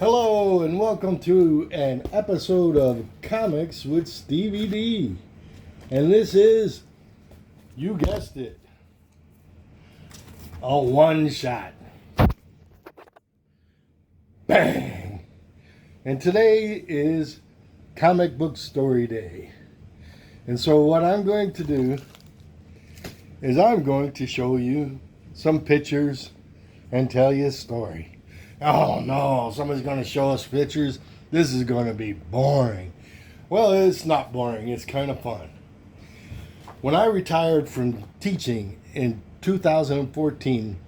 Hello and welcome to an episode of Comics with Stevey D. And this is, you guessed it, a one shot. Bang! And today is Comic Book Story Day. And so what I'm going to do is I'm going to show you some pictures and tell you a story. Oh no, somebody's going to show us pictures. This is going to be boring. Well, it's not boring. It's kind of fun. When I retired from teaching in 2014,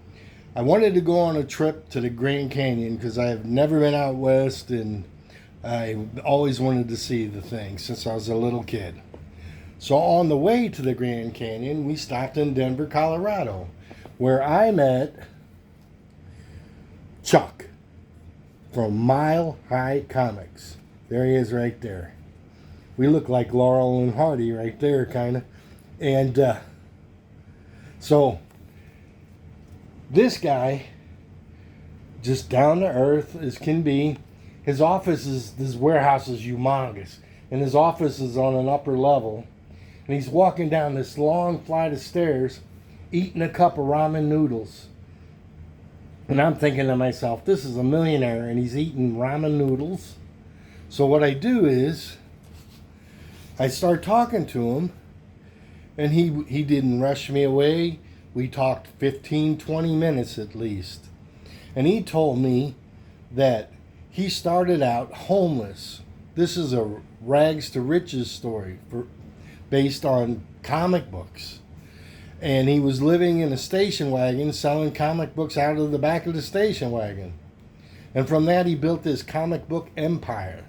I wanted to go on a trip to the Grand Canyon because I have never been out west and I always wanted to see the thing since I was a little kid. So on the way to the Grand Canyon, we stopped in Denver, Colorado, where I met Chuck from Mile High Comics. There he is right there. We look like Laurel and Hardy right there, kind of. And so this guy, just down to earth as can be, his warehouse is humongous. And his office is on an upper level. And he's walking down this long flight of stairs, eating a cup of ramen noodles. And I'm thinking to myself, this is a millionaire and he's eating ramen noodles. So what I do is, I start talking to him, and he didn't rush me away. We talked 15, 20 minutes at least. And he told me that he started out homeless. This is a rags to riches story based on comic books. And he was living in a station wagon selling comic books out of the back of the station wagon. And from that he built this comic book empire.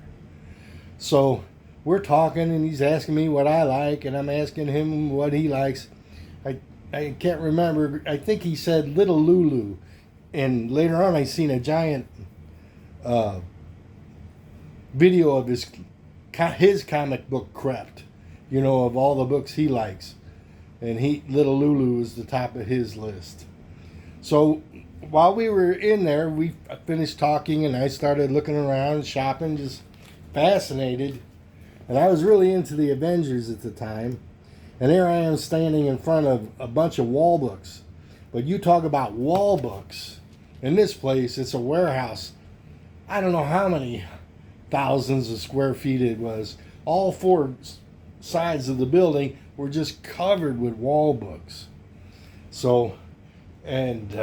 So we're talking and he's asking me what I like and I'm asking him what he likes. I can't remember. I think he said Little Lulu. And later on I seen a giant video of his comic book crept. You know, of all the books he likes. And Little Lulu was the top of his list. So while we were in there, we finished talking and I started looking around, shopping, just fascinated. And I was really into the Avengers at the time. And there I am standing in front of a bunch of wall books. But you talk about wall books. In this place, it's a warehouse. I don't know how many thousands of square feet it was. All four sides of the building were just covered with wall books. So, and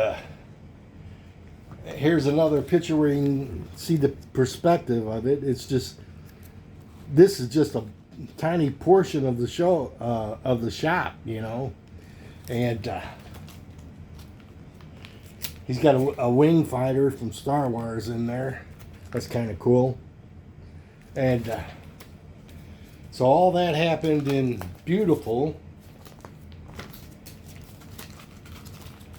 here's another picture where you can see the perspective of it. It's just, this is just a tiny portion of the show, of the shop, you know. And he's got a wing fighter from Star Wars in there. That's kind of cool. And so all that happened in beautiful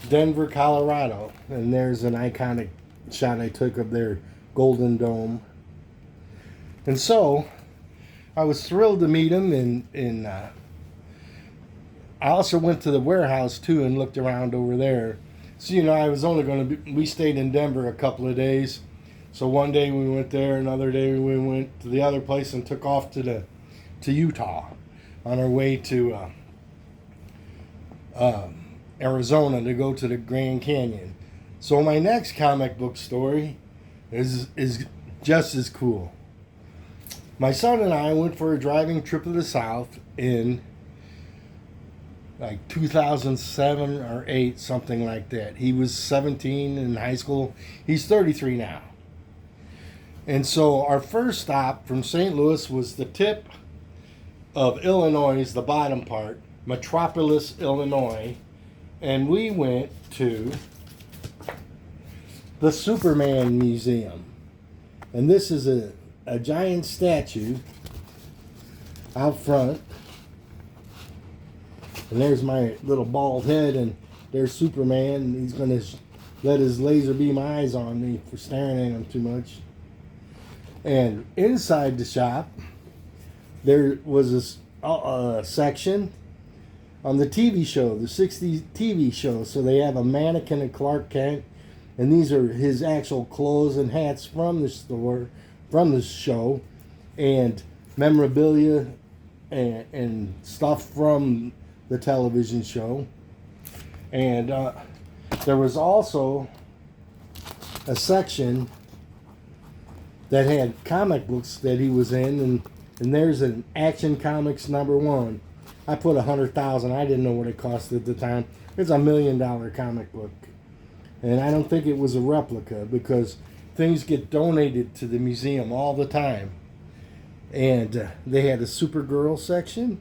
Denver, Colorado. And there's an iconic shot I took of their Golden Dome. And so I was thrilled to meet him. And I also went to the warehouse too and looked around over there. So, you know, I was only going to be, we stayed in Denver a couple of days. So one day we went there, another day we went to the other place and took off to Utah on our way to Arizona to go to the Grand Canyon. So my next comic book story is just as cool. My son and I went for a driving trip to the South in like 2007 or 8, something like that. He was 17 in high school. He's 33 now. And so our first stop from St. Louis was the tip of Illinois, the bottom part, Metropolis, Illinois, and we went to the Superman Museum. And this is a giant statue out front. And there's my little bald head, and there's Superman, and he's going to let his laser beam eyes on me for staring at him too much. And inside the shop, there was a section on the TV show, the 60s TV show. So they have a mannequin of Clark Kent, And these are his actual clothes and hats from the store, from the show, and memorabilia and stuff from the television show. And there was also a section that had comic books that he was in, and there's an Action Comics #1. I put 100,000. I didn't know what it cost at the time. It's $1 million comic book, and I don't think it was a replica because things get donated to the museum all the time. And they had a Supergirl section,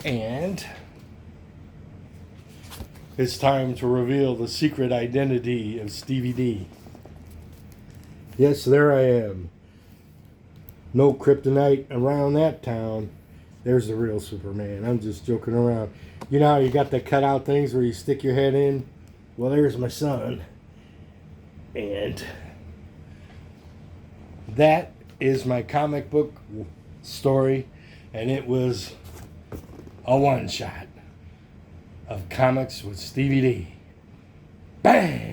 and it's time to reveal the secret identity of Stevey D. Yes, there I am. No kryptonite around that town. There's the real Superman. I'm just joking around. You know how you got the cutout things where you stick your head in? Well, there's my son. And that is my comic book story. And it was a one-shot of Comics with Stevey D. Bang!